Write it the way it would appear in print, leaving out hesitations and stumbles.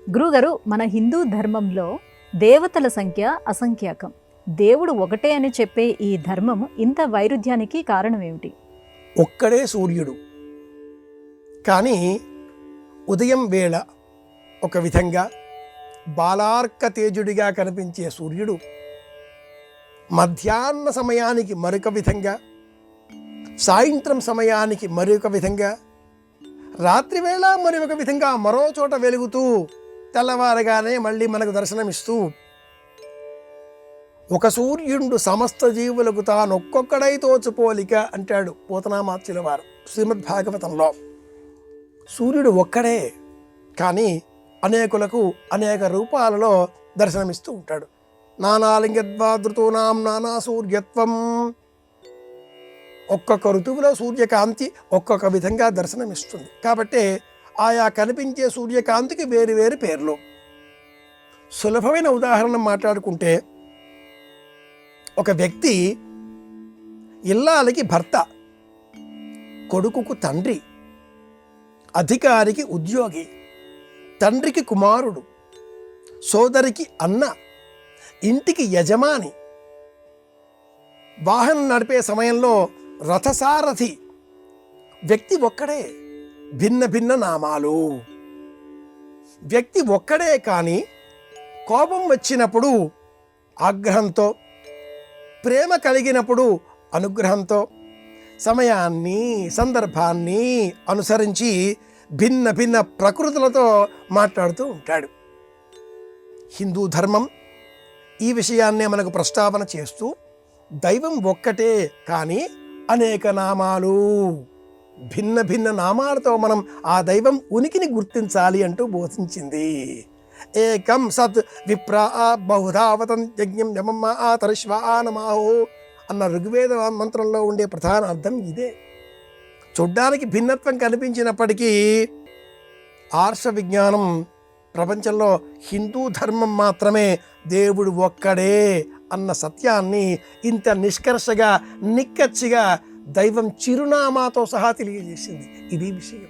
గురుగారు, మన హిందూ ధర్మంలో దేవతల సంఖ్య అసంఖ్యాకం. దేవుడు ఒకటే అని చెప్పే ఈ ధర్మం ఇంత వైరుధ్యానికి కారణం ఏమిటి? ఒక్కడే సూర్యుడు, కానీ ఉదయం వేళ ఒక విధంగా బాలార్క తేజుడిగా కనిపించే సూర్యుడు మధ్యాహ్న సమయానికి మరొక విధంగా, సాయంత్రం సమయానికి మరొక విధంగా, రాత్రివేళ మరి ఒక విధంగా మరో చోట వెలుగుతూ తెల్లవారగానే మళ్ళీ మనకు దర్శనమిస్తూ, ఒక సూర్యుడు సమస్త జీవులకు తాను ఒక్కొక్కడై తోచుపోలిక అంటాడు పోతనామాత్యుల వారు శ్రీమద్భాగవతంలో. సూర్యుడు ఒక్కడే, కానీ అనేకులకు అనేక రూపాలలో దర్శనమిస్తూ ఉంటాడు. నానాలింగద్వాదృతూనాం నానా సూర్యత్వం. ఒక్కొక్క ఋతువులో సూర్యకాంతి ఒక్కొక్క విధంగా దర్శనమిస్తుంది. కాబట్టి ఆయా కనిపించే సూర్యకాంతికి వేరు వేరు పేర్లు. సులభమైన ఉదాహరణ మాట్లాడుకుంటే, ఒక వ్యక్తి ఇల్లాలకి భర్త, కొడుకుకు తండ్రి, అధికారికి ఉద్యోగి, తండ్రికి కుమారుడు, సోదరికి అన్న, ఇంటికి యజమాని, వాహనం నడిపే సమయంలో రథసారథి. వ్యక్తి ఒక్కడే, భిన్న భిన్న నామాలు. వ్యక్తి ఒక్కడే, కానీ కోపం వచ్చినప్పుడు ఆగ్రహంతో, ప్రేమ కలిగినప్పుడు అనుగ్రహంతో, సమయాన్ని సందర్భాన్ని అనుసరించి భిన్న భిన్న ప్రకృతులతో మాట్లాడుతూ ఉంటాడు. హిందూ ధర్మం ఈ విషయాన్నే మనకు ప్రస్తావన చేస్తూ, దైవం ఒక్కటే కానీ అనేక నామాలు, భిన్న భిన్న నామాలతో మనం ఆ దైవం ఉనికిని గుర్తించాలి అంటూ బోధించింది. ఏకం సత్ విప్రా బహుధావతం యజ్ఞం యమమ్మ తరిష్వా నమాహో అన్న ఋగ్వేద మంత్రంలో ఉండే ప్రధాన అర్థం ఇదే. చూడ్డానికి భిన్నత్వం కనిపించినప్పటికీ ఆర్ష విజ్ఞానం ప్రపంచంలో హిందూ ధర్మం మాత్రమే దేవుడు ఒక్కడే అన్న సత్యాన్ని ఇంత నిష్కర్షగా, నిక్కచ్చిగా దైవం చిరునామాతో సహా తెలియజేసింది. ఇది విషయం.